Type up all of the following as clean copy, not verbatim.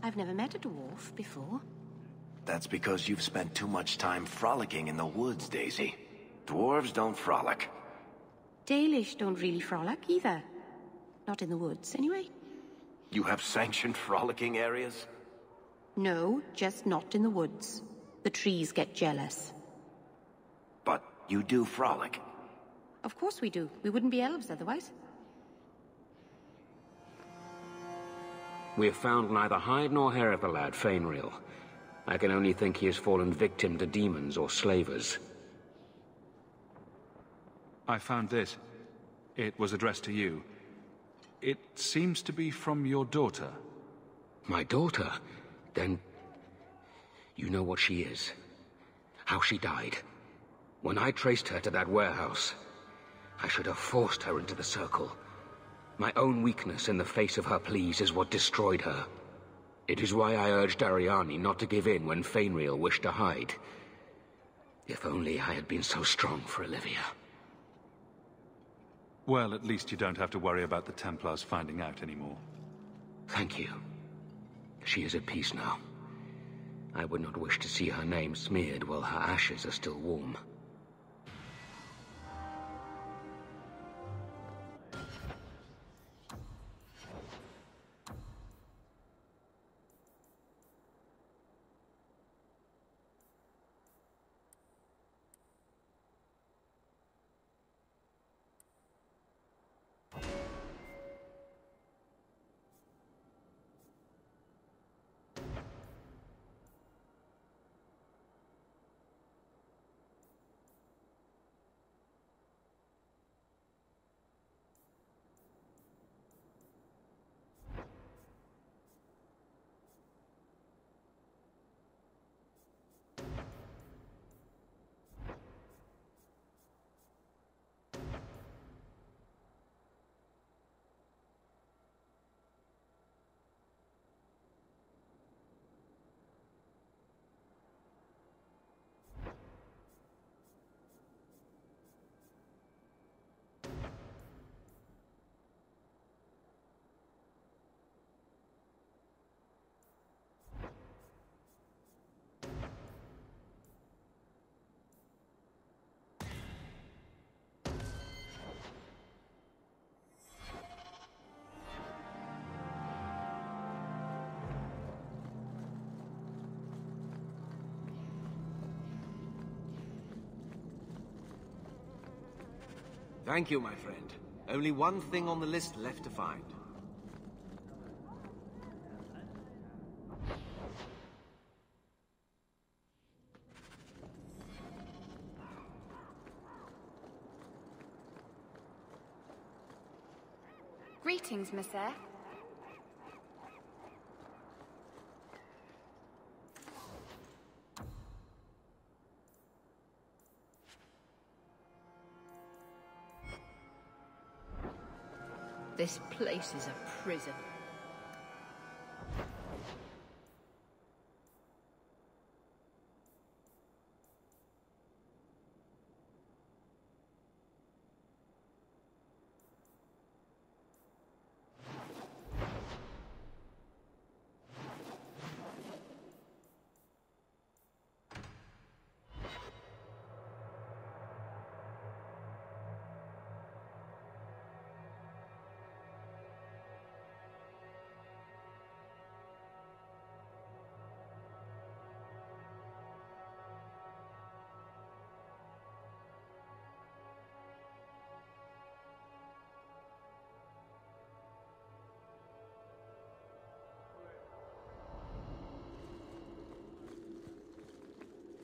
I've never met a dwarf before. That's because you've spent too much time frolicking in the woods, Daisy. Dwarves don't frolic. Dalish don't really frolic either. Not in the woods, anyway. You have sanctioned frolicking areas? No, just not in the woods. The trees get jealous. But you do frolic. Of course we do. We wouldn't be elves otherwise. We have found neither hide nor hair of the lad, Fainriel. I can only think he has fallen victim to demons or slavers. I found this. It was addressed to you. It seems to be from your daughter. My daughter? Then... you know what she is. How she died. When I traced her to that warehouse, I should have forced her into the circle. My own weakness in the face of her pleas is what destroyed her. It is why I urged Ariane not to give in when Fainriel wished to hide. If only I had been so strong for Olivia. Well, at least you don't have to worry about the Templars finding out anymore. Thank you. She is at peace now. I would not wish to see her name smeared while her ashes are still warm. Thank you, my friend. Only one thing on the list left to find. Greetings, Messere. This place is a prison.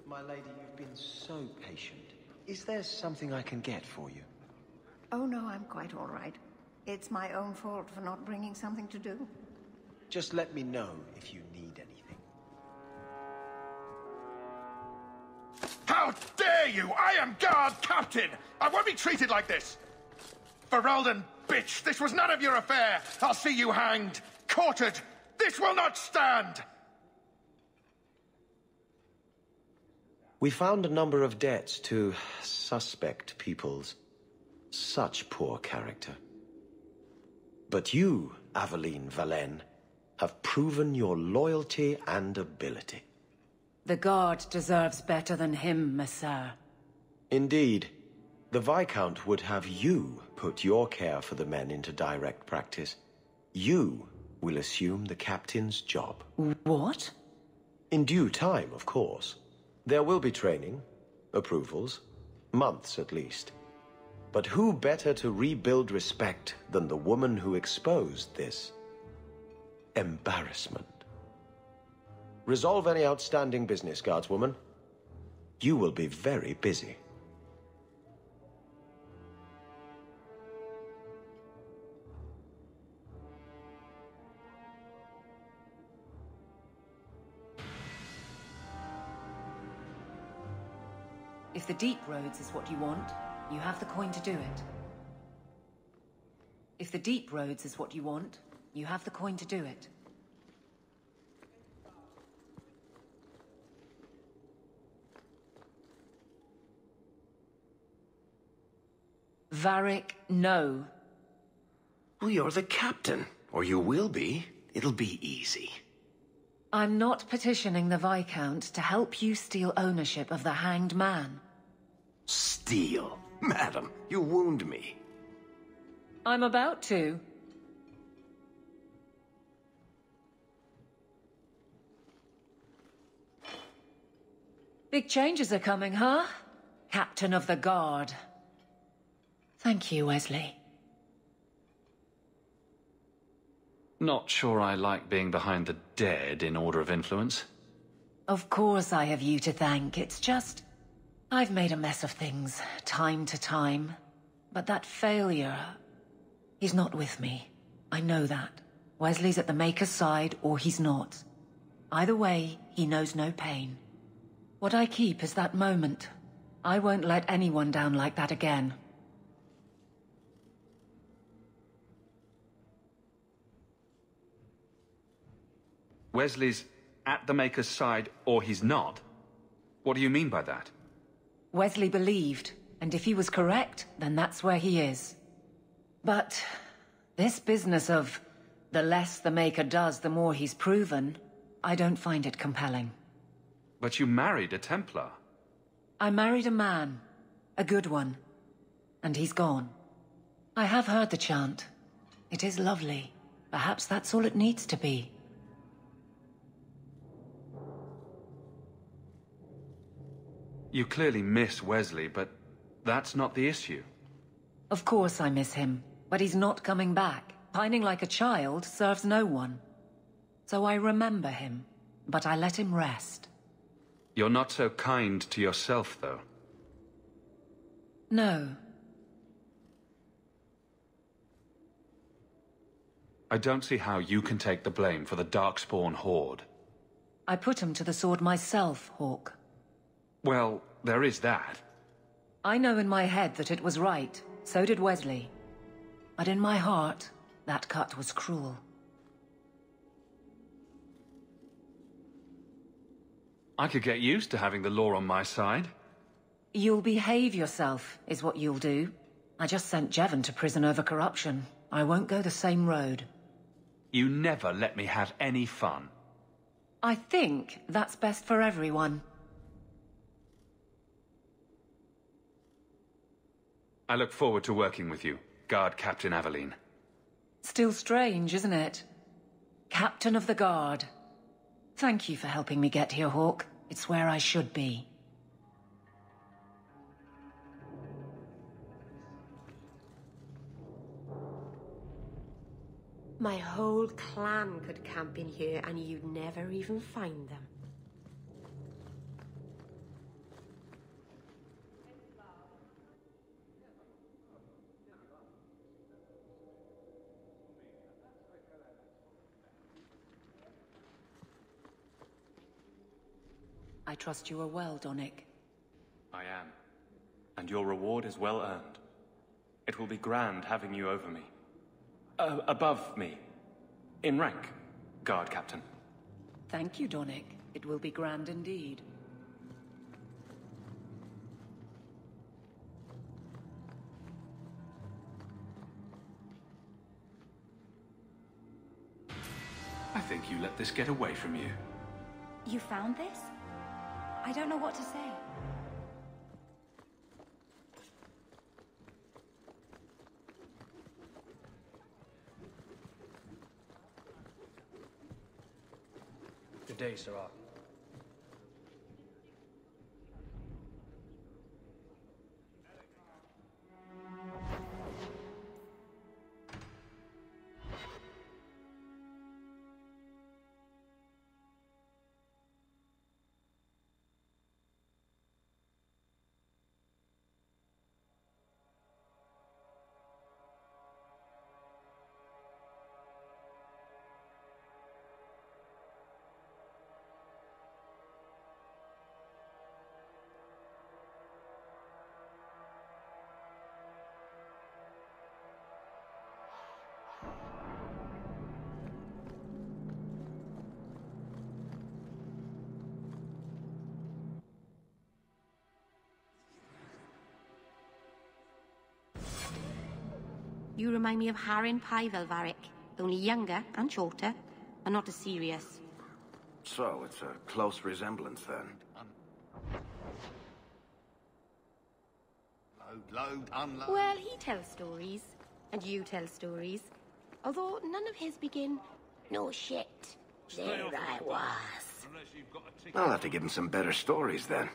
My lady, you've been so patient. Is there something I can get for you? Oh no, I'm quite all right. It's my own fault for not bringing something to do. Just let me know if you need anything. How dare you! I am guard captain! I won't be treated like this! Ferelden, bitch, this was none of your affair! I'll see you hanged, quartered! This will not stand! We found a number of debts to suspect peoples. Such poor character. But you, Aveline Valen, have proven your loyalty and ability. The Guard deserves better than him, Messere. Indeed. The Viscount would have you put your care for the men into direct practice. You will assume the captain's job. What? In due time, of course. There will be training, approvals, months at least. But who better to rebuild respect than the woman who exposed this embarrassment? Resolve any outstanding business, guardswoman. You will be very busy. If the deep roads is what you want, you have the coin to do it. If the deep roads is what you want, you have the coin to do it. Varric, no. Well, you're the captain. Or you will be. It'll be easy. I'm not petitioning the Viscount to help you steal ownership of the Hanged Man. Steal? Madam, you wound me. I'm about to. Big changes are coming, huh? Captain of the Guard. Thank you, Wesley. Not sure I like being behind the dead in order of influence. Of course I have you to thank. It's just... I've made a mess of things, time to time. But that failure... He's not with me. I know that. Wesley's at the Maker's side, or he's not. Either way, he knows no pain. What I keep is that moment. I won't let anyone down like that again. Wesley's at the Maker's side, or he's not? What do you mean by that? Wesley believed, and if he was correct, then that's where he is. But this business of the less the Maker does, the more he's proven, I don't find it compelling. But you married a Templar. I married a man, a good one, and he's gone. I have heard the chant. It is lovely. Perhaps that's all it needs to be. You clearly miss Wesley, but that's not the issue. Of course I miss him, but he's not coming back. Pining like a child serves no one. So I remember him, but I let him rest. You're not so kind to yourself, though. No. I don't see how you can take the blame for the Darkspawn Horde. I put him to the sword myself, Hawke. Well, there is that. I know in my head that it was right. So did Wesley. But in my heart, that cut was cruel. I could get used to having the law on my side. You'll behave yourself, is what you'll do. I just sent Jevon to prison over corruption. I won't go the same road. You never let me have any fun. I think that's best for everyone. I look forward to working with you, Guard Captain Aveline. Still strange, isn't it? Captain of the Guard. Thank you for helping me get here, Hawke. It's where I should be. My whole clan could camp in here and you'd never even find them. I trust you are well, Donnic. I am. And your reward is well earned. It will be grand having you over me. Above me. In rank, Guard Captain. Thank you, Donnic. It will be grand indeed. I think you let this get away from you. You found this? I don't know what to say. Good day, Sirach. You remind me of Harin Pyvelvarik, only younger and shorter, and not as serious. So, it's a close resemblance, then. Load, unload. Well, he tells stories, and you tell stories. Although none of his begin, "No shit, there I was." I'll have to give him some better stories, then.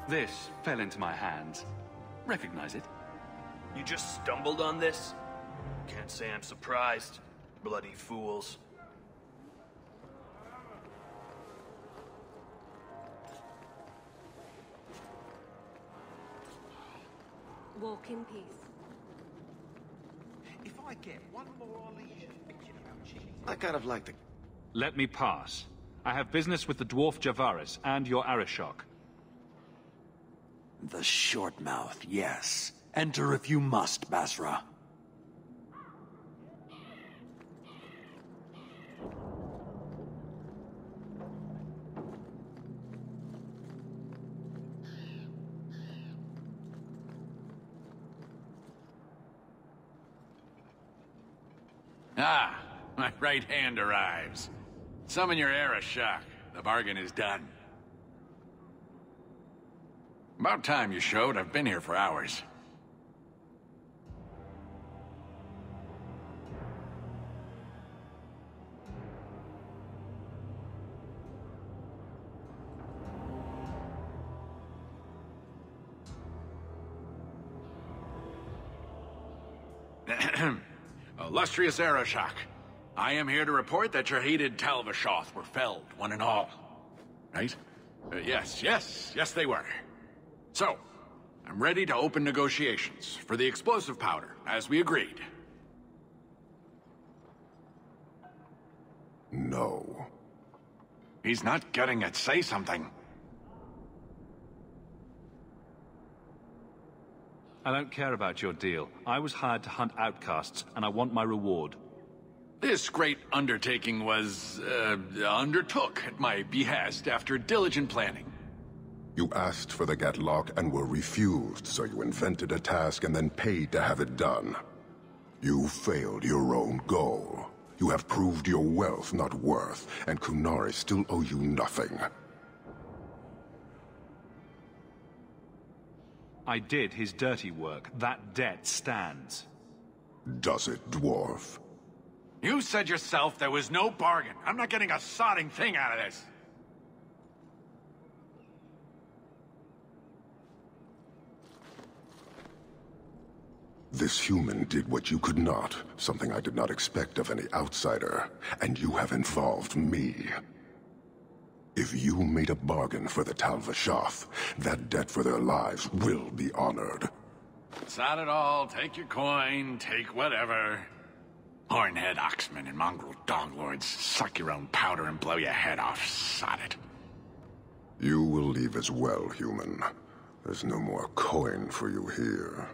This fell into my hands. Recognize it? You just stumbled on this? Can't say I'm surprised. Bloody fools. Walk in peace. If I get one more leisure thinking about cheese. I kind of like the... Let me pass. I have business with the dwarf Javaris and your Arishok. The short mouth, yes. Enter if you must, Basra. Ah, my right hand arrives. Summon your Arishok. The bargain is done. About time you showed. I've been here for hours. Illustrious Arishok, I am here to report that your hated Tal-Vashoth were felled, one and all. Right? Yes, they were. So, I'm ready to open negotiations for the explosive powder, as we agreed. No. He's not getting it. Say something. I don't care about your deal. I was hired to hunt outcasts, and I want my reward. This great undertaking was, undertook at my behest after diligent planning. You asked for the Gatlock and were refused, so you invented a task and then paid to have it done. You failed your own goal. You have proved your wealth not worth, and Qunari still owe you nothing. I did his dirty work. That debt stands. Does it, dwarf? You said yourself there was no bargain. I'm not getting a sodding thing out of this. This human did what you could not, something I did not expect of any outsider, and you have involved me. If you made a bargain for the Tal-Vashoth, that debt for their lives will be honored. Sod it all, take your coin, take whatever. Hornhead oxmen and mongrel doglords, suck your own powder and blow your head off, sod it. You will leave as well, human. There's no more coin for you here.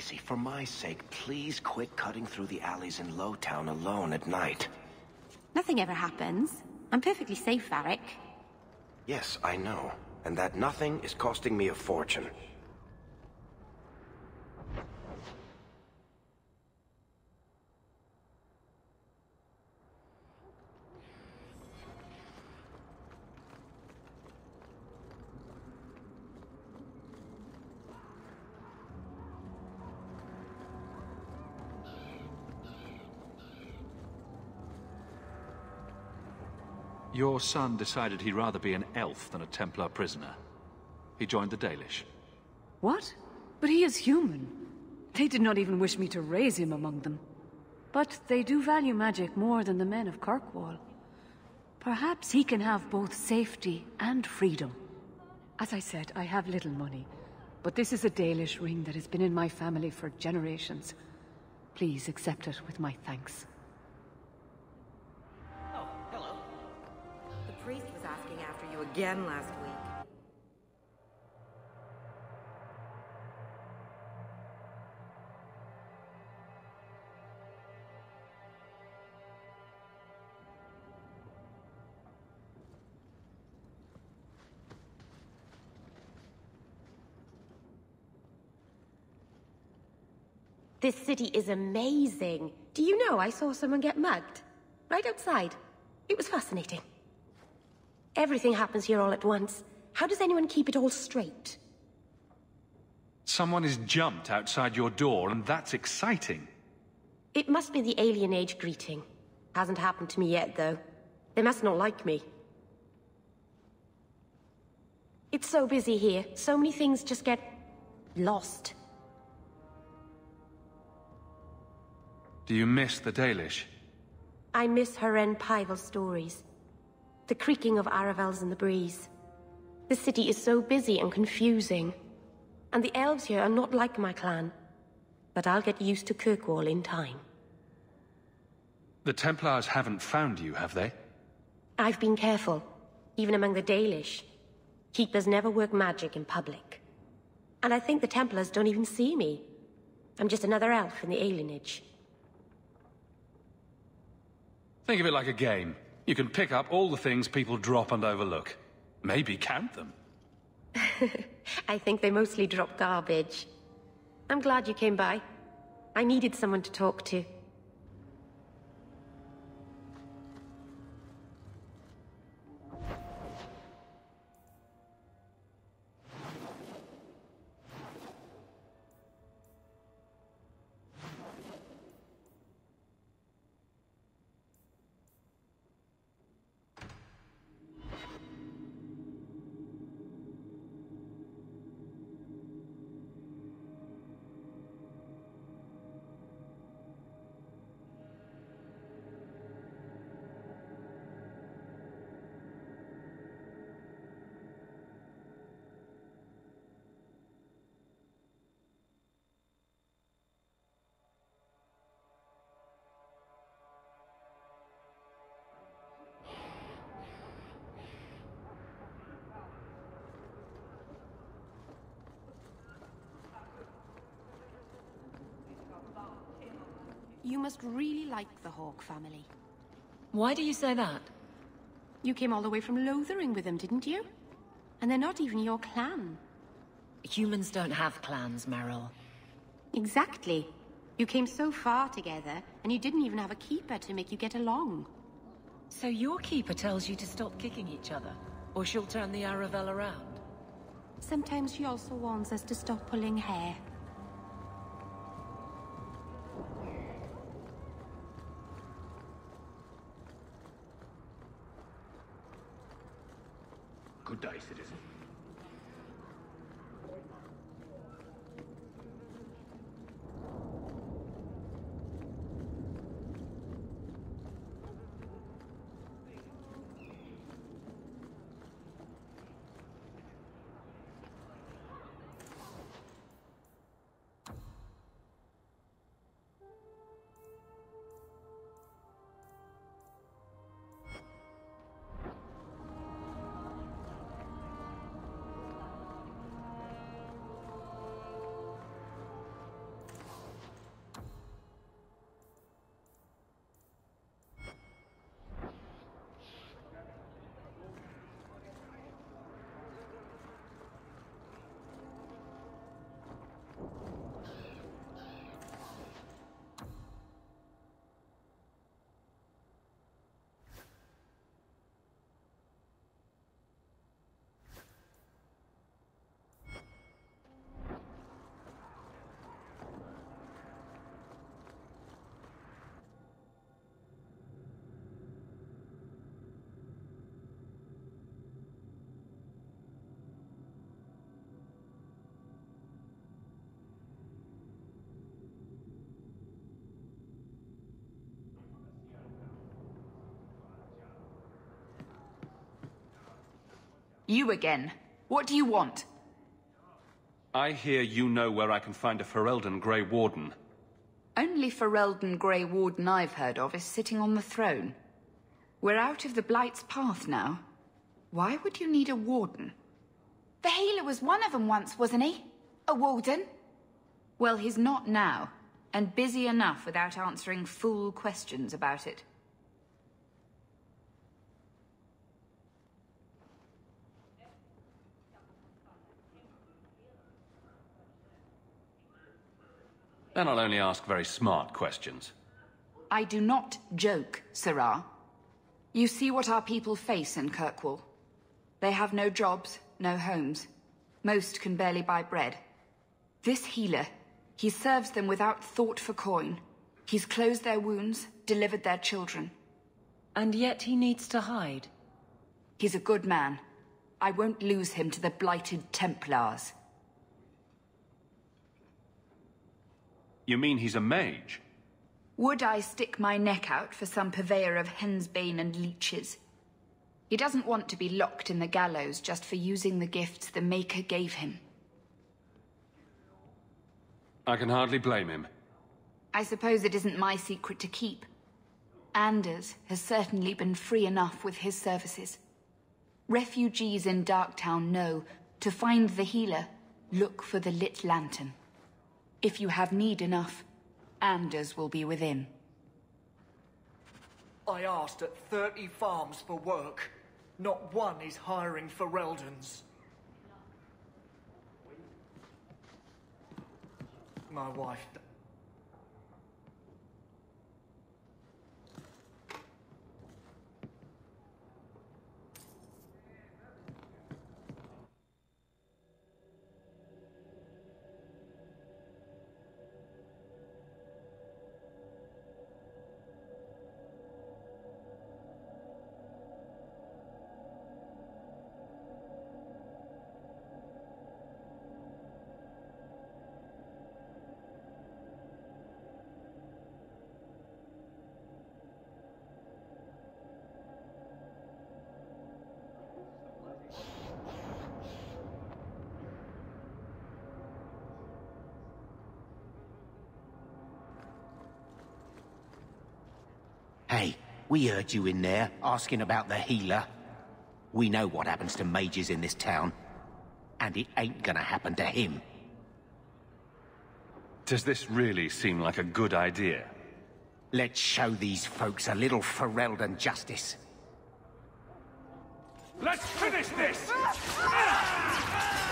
Stacy, for my sake, please quit cutting through the alleys in Lowtown alone at night. Nothing ever happens. I'm perfectly safe, Varric. Yes, I know. And that nothing is costing me a fortune. Your son decided he'd rather be an elf than a Templar prisoner. He joined the Dalish. What? But he is human. They did not even wish me to raise him among them. But they do value magic more than the men of Kirkwall. Perhaps he can have both safety and freedom. As I said, I have little money, but this is a Dalish ring that has been in my family for generations. Please accept it with my thanks. Oh, hello. The priest was asking after you again last week. This city is amazing. Do you know I saw someone get mugged? Right outside. It was fascinating. Everything happens here all at once. How does anyone keep it all straight? Someone has jumped outside your door, and that's exciting. It must be the alien age greeting. Hasn't happened to me yet, though. They must not like me. It's so busy here. So many things just get lost. Do you miss the Dalish? I miss Haren Pyval stories. The creaking of Aravels in the breeze. The city is so busy and confusing. And the elves here are not like my clan. But I'll get used to Kirkwall in time. The Templars haven't found you, have they? I've been careful, even among the Dalish. Keepers never work magic in public. And I think the Templars don't even see me. I'm just another elf in the alienage. Think of it like a game. You can pick up all the things people drop and overlook. Maybe count them. I think they mostly drop garbage. I'm glad you came by. I needed someone to talk to. You must really like the Hawke family. Why do you say that? You came all the way from Lothering with them, didn't you? And they're not even your clan. Humans don't have clans, Meryl. Exactly. You came so far together, and you didn't even have a keeper to make you get along. So your keeper tells you to stop kicking each other, or she'll turn the Aravel around? Sometimes she also warns us to stop pulling hair. Good day, citizen. You again. What do you want? I hear you know where I can find a Ferelden Grey Warden. Only Ferelden Grey Warden I've heard of is sitting on the throne. We're out of the Blight's path now. Why would you need a warden? The healer was one of them once, wasn't he? A warden? Well, he's not now, and busy enough without answering fool questions about it. Then I'll only ask very smart questions. I do not joke, Sirrah. You see what our people face in Kirkwall. They have no jobs, no homes. Most can barely buy bread. This healer, he serves them without thought for coin. He's closed their wounds, delivered their children. And yet he needs to hide. He's a good man. I won't lose him to the blighted Templars. You mean he's a mage? Would I stick my neck out for some purveyor of hensbane and leeches? He doesn't want to be locked in the gallows just for using the gifts the Maker gave him. I can hardly blame him. I suppose it isn't my secret to keep. Anders has certainly been free enough with his services. Refugees in Darktown know, to find the healer, look for the lit lantern. If you have need enough, Anders will be within. I asked at 30 farms for work. Not one is hiring Fereldans. My wife... Hey, we heard you in there, asking about the healer. We know what happens to mages in this town. And it ain't gonna happen to him. Does this really seem like a good idea? Let's show these folks a little Ferelden justice. Let's finish this! Let's finish this!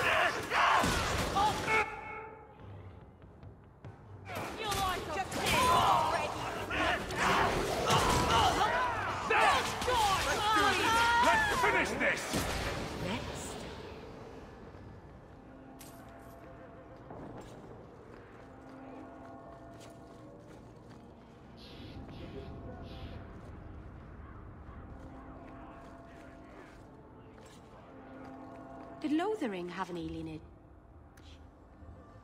Next. Did Lothering have an alienage?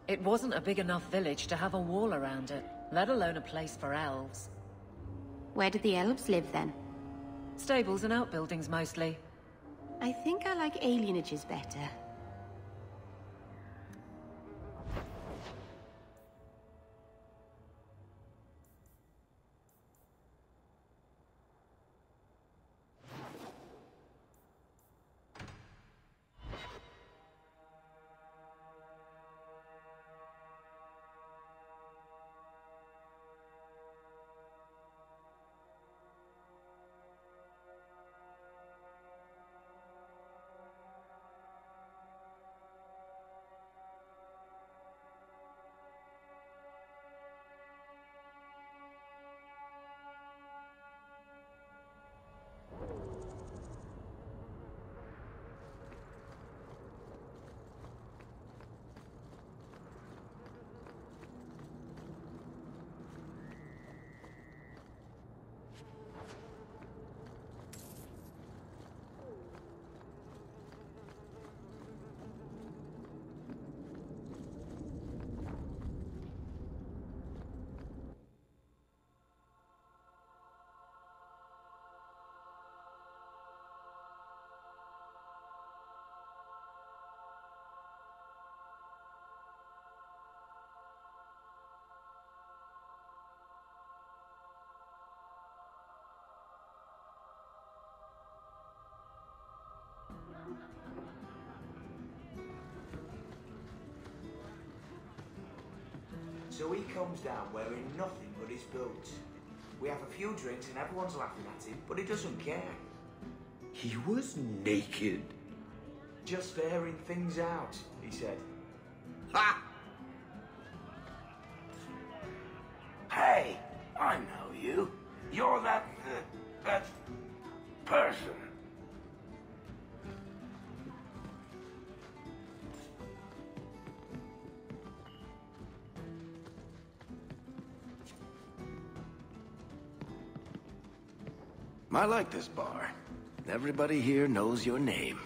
It wasn't a big enough village to have a wall around it, let alone a place for elves. Where did the elves live then? Stables and outbuildings mostly. I think I like alienages better. So he comes down wearing nothing but his boots. We have a few drinks and everyone's laughing at him, but he doesn't care. He was naked. Just airing things out, he said. Ha! Hey, I know you. You're that person. I like this bar. Everybody here knows your name.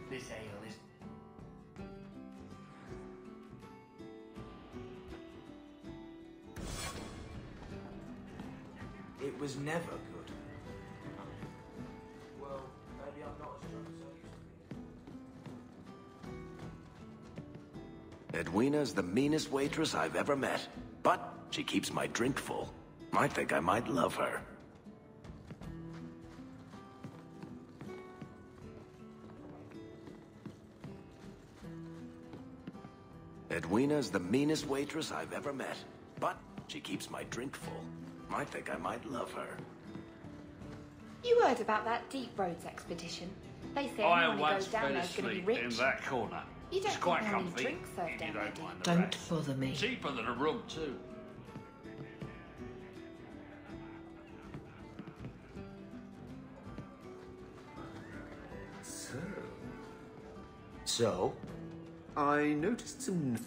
This ale is... It was never good. Well, maybe I'm not as drunk as I used to be. Edwina's the meanest waitress I've ever met, but she keeps my drink full. I think I might love her. Edwina's the meanest waitress I've ever met, but she keeps my drink full. I think I might love her. You heard about that Deep Roads expedition? They say anyone who goes down there's going to be rich. in that corner. You don't It's quite think there are any comfy. drinks served down there, do you? mind the Don't rest. bother me. Cheaper than a room, too. So, I noticed some...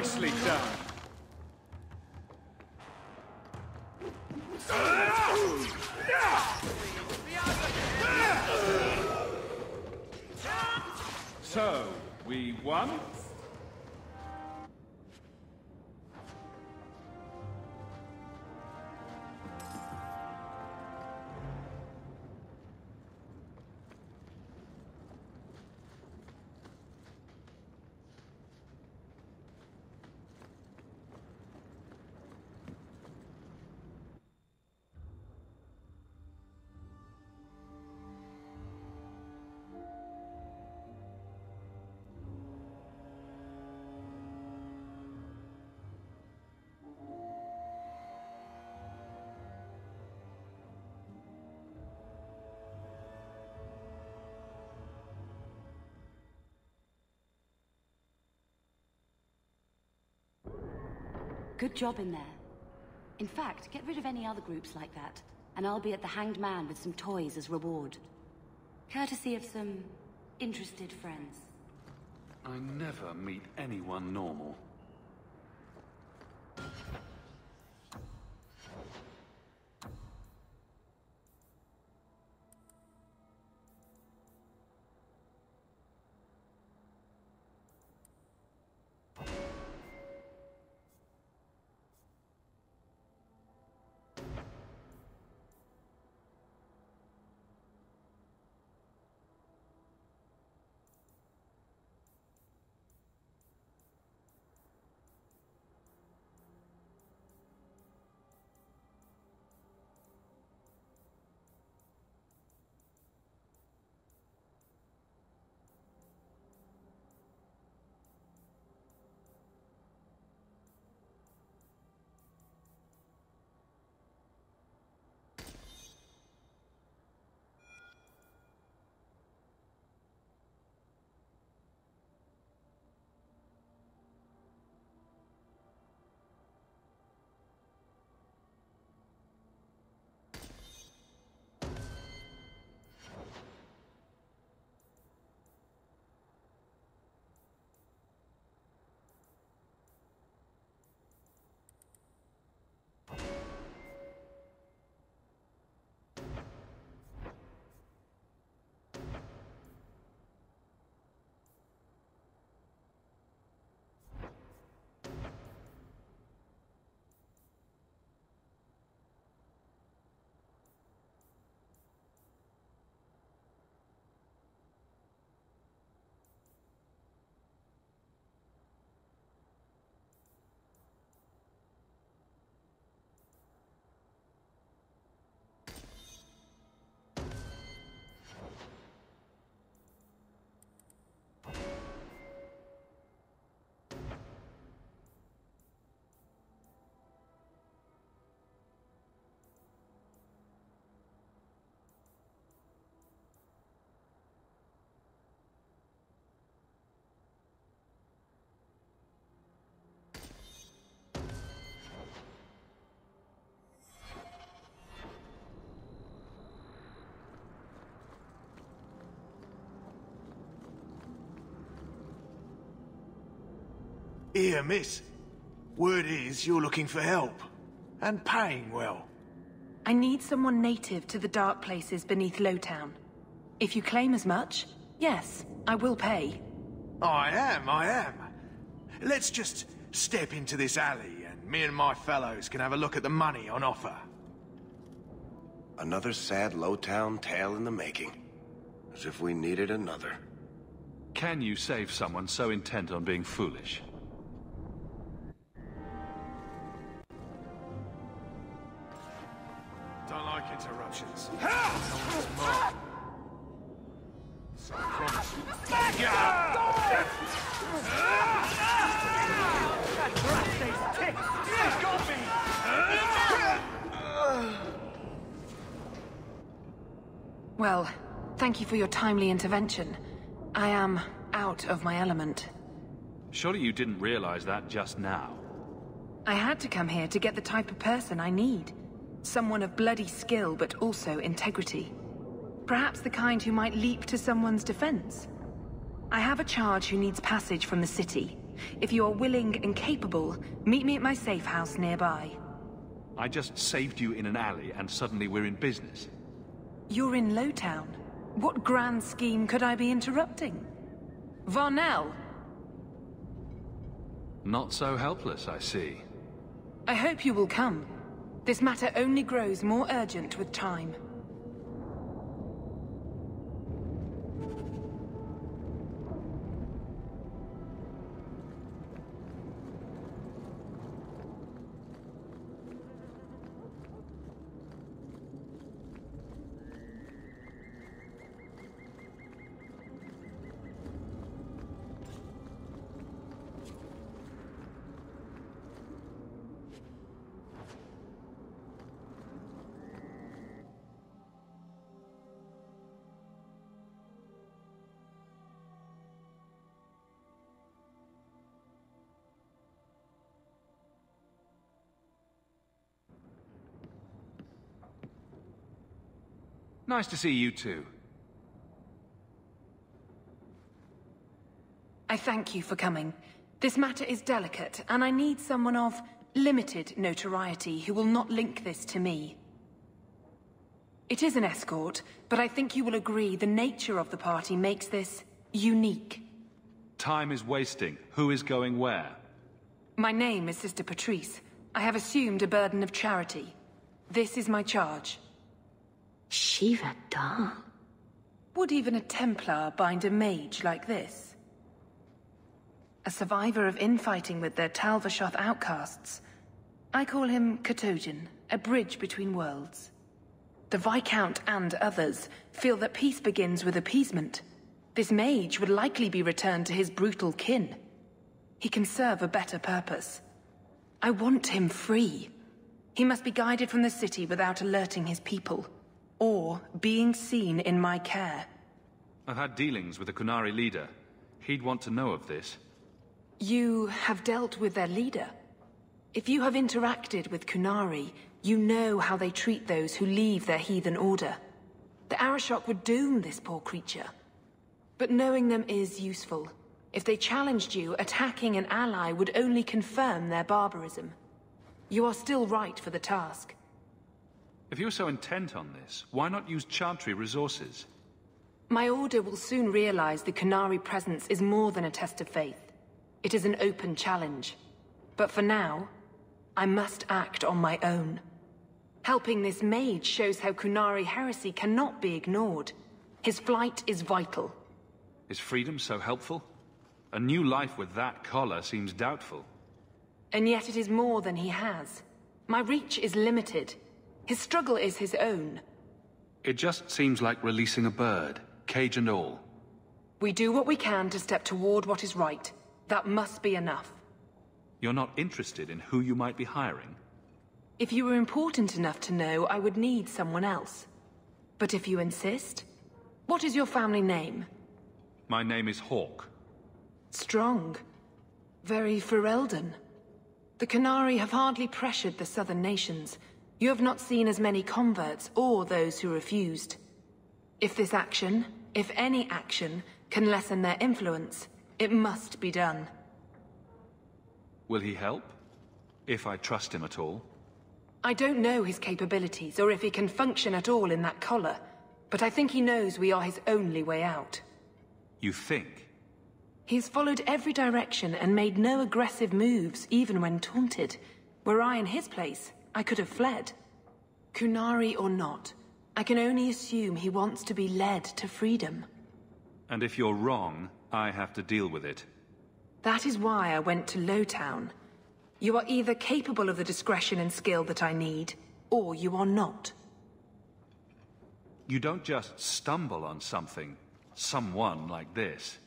Nicely done. So, we won? Good job in there. In fact, get rid of any other groups like that, and I'll be at the Hanged Man with some toys as reward. Courtesy of some interested friends. I never meet anyone normal. Here, miss. Word is you're looking for help. And paying well. I need someone native to the dark places beneath Lowtown. If you claim as much, yes, I will pay. I am. Let's just step into this alley, and me and my fellows can have a look at the money on offer. Another sad Lowtown tale in the making. As if we needed another. Can you save someone so intent on being foolish? Don't like interruptions. Well, thank you for your timely intervention. I am out of my element. Surely you didn't realize that just now. I had to come here to get the type of person I need. Someone of bloody skill, but also integrity. Perhaps the kind who might leap to someone's defense. I have a charge who needs passage from the city. If you are willing and capable, meet me at my safe house nearby. I just saved you in an alley and suddenly we're in business. You're in Lowtown. What grand scheme could I be interrupting? Varnell! Not so helpless, I see. I hope you will come. This matter only grows more urgent with time. Nice to see you too. I thank you for coming. This matter is delicate, and I need someone of limited notoriety who will not link this to me. It is an escort, but I think you will agree the nature of the party makes this unique. Time is wasting. Who is going where? My name is Sister Patrice. I have assumed a burden of charity. This is my charge. Shiva Da. Would even a Templar bind a mage like this? A survivor of infighting with their Tal Vashoth outcasts. I call him Katojan, a bridge between worlds. The Viscount and others feel that peace begins with appeasement. This mage would likely be returned to his brutal kin. He can serve a better purpose. I want him free. He must be guided from the city without alerting his people. Or being seen in my care. I've had dealings with the Qunari leader. He'd want to know of this. You have dealt with their leader? If you have interacted with Qunari, you know how they treat those who leave their heathen order. The Arishok would doom this poor creature. But knowing them is useful. If they challenged you, attacking an ally would only confirm their barbarism. You are still right for the task. If you're so intent on this, why not use Chantry resources? My order will soon realize the Qunari presence is more than a test of faith. It is an open challenge. But for now, I must act on my own. Helping this mage shows how Qunari heresy cannot be ignored. His flight is vital. Is freedom so helpful? A new life with that collar seems doubtful. And yet it is more than he has. My reach is limited. His struggle is his own. It just seems like releasing a bird, cage and all. We do what we can to step toward what is right. That must be enough. You're not interested in who you might be hiring? If you were important enough to know, I would need someone else. But if you insist, what is your family name? My name is Hawke. Strong. Very Ferelden. The Qunari have hardly pressured the southern nations. You have not seen as many converts or those who refused. If this action, if any action, can lessen their influence, it must be done. Will he help? If I trust him at all? I don't know his capabilities or if he can function at all in that collar, but I think he knows we are his only way out. You think? He's followed every direction and made no aggressive moves, even when taunted. Were I in his place, I could have fled. Qunari or not, I can only assume he wants to be led to freedom. And if you're wrong, I have to deal with it. That is why I went to Lowtown. You are either capable of the discretion and skill that I need, or you are not. You don't just stumble on someone like this.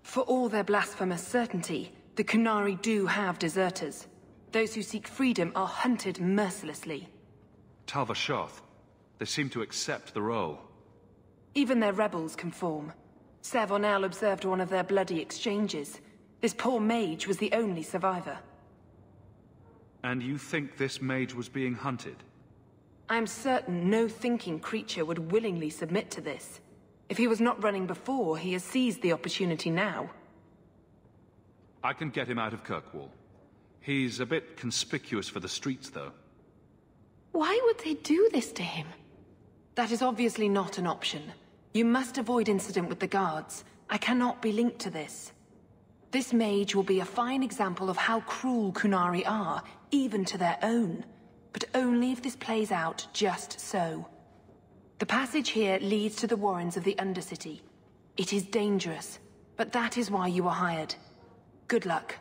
For all their blasphemous certainty, the Qunari do have deserters. Those who seek freedom are hunted mercilessly. Tal Vashoth, they seem to accept the role. Even their rebels conform. Ser Varnell observed one of their bloody exchanges. This poor mage was the only survivor. And you think this mage was being hunted? I am certain no thinking creature would willingly submit to this. If he was not running before, he has seized the opportunity now. I can get him out of Kirkwall. He's a bit conspicuous for the streets, though. Why would they do this to him? That is obviously not an option. You must avoid incident with the guards. I cannot be linked to this. This mage will be a fine example of how cruel Qunari are, even to their own. But only if this plays out just so. The passage here leads to the warrens of the Undercity. It is dangerous, but that is why you were hired. Good luck.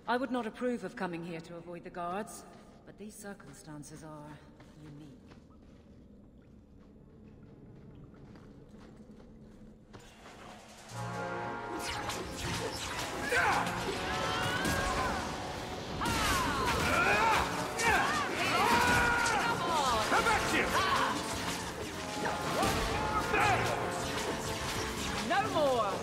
I would not approve of coming here to avoid the guards, but these circumstances are unique. No more!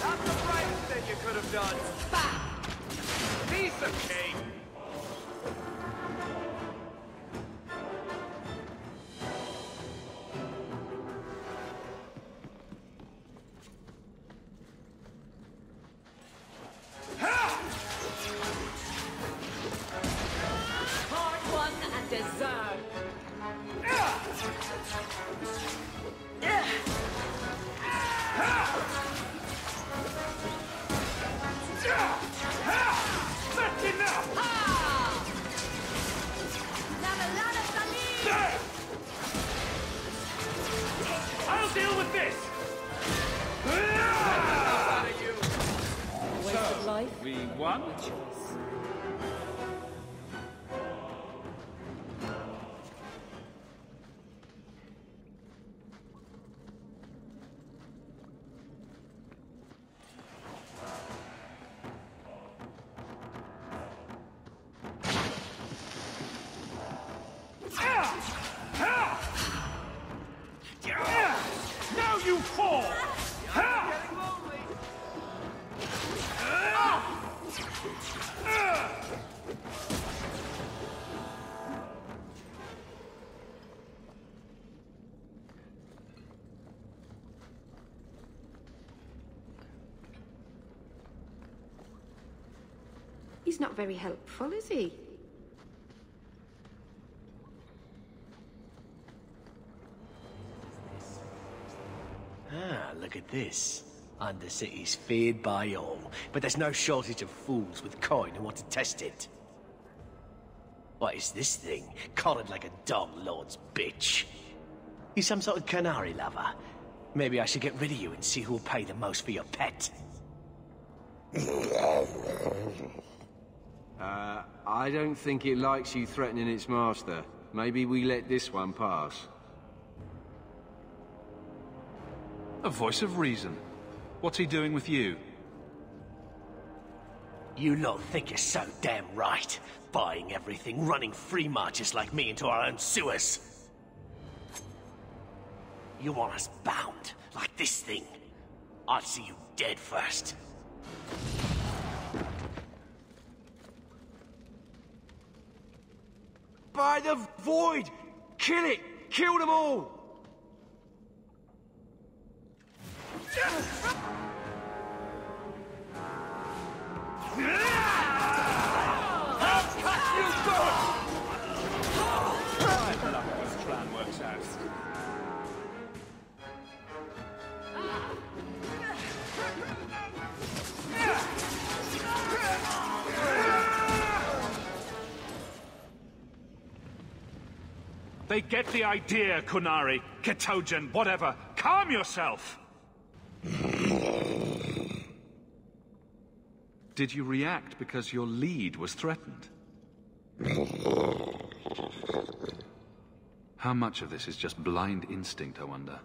That's the bravest thing you could have done! Piece of cake! Hard won and deserved. That's enough! I'll deal with this! Waste of life? We won? Now you fall! He's not very helpful, is he? Ah, look at this. Undercity's feared by all, but there's no shortage of fools with coin who want to test it. What is this thing? Collared like a dog lord's bitch. You some sort of Qunari lover? Maybe I should get rid of you and see who'll pay the most for your pet. I don't think it likes you threatening its master. Maybe we let this one pass. A voice of reason. What's he doing with you? You lot think you're so damn right. Buying everything, running free marches like me into our own sewers. You want us bound, like this thing? I'll see you dead first. By the void! Kill it! Kill them all! They get the idea, Qunari, Ketogen, whatever. Calm yourself! Did you react because your lead was threatened? How much of this is just blind instinct, I wonder?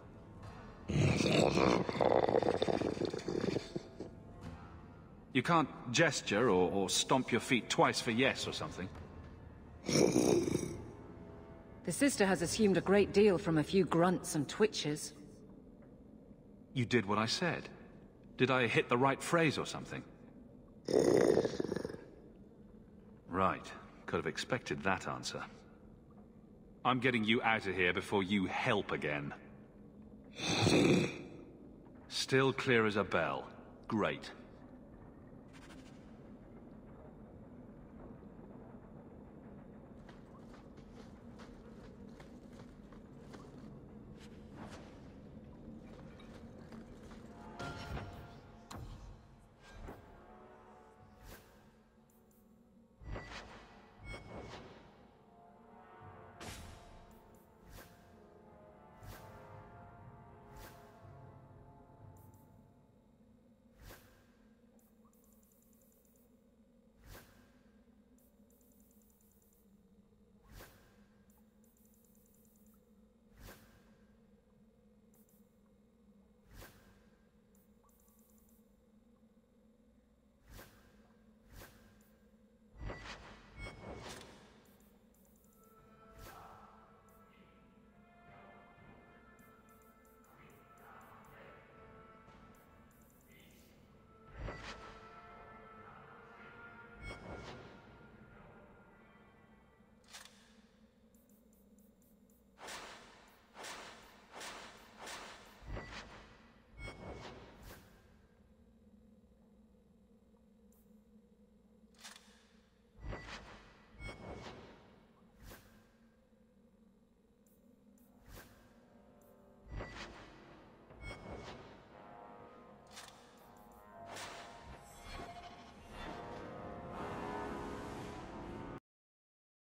You can't gesture or stomp your feet twice for yes or something? The sister has assumed a great deal from a few grunts and twitches. You did what I said. Did I hit the right phrase or something? Right. Could have expected that answer. I'm getting you out of here before you help again. Still clear as a bell. Great.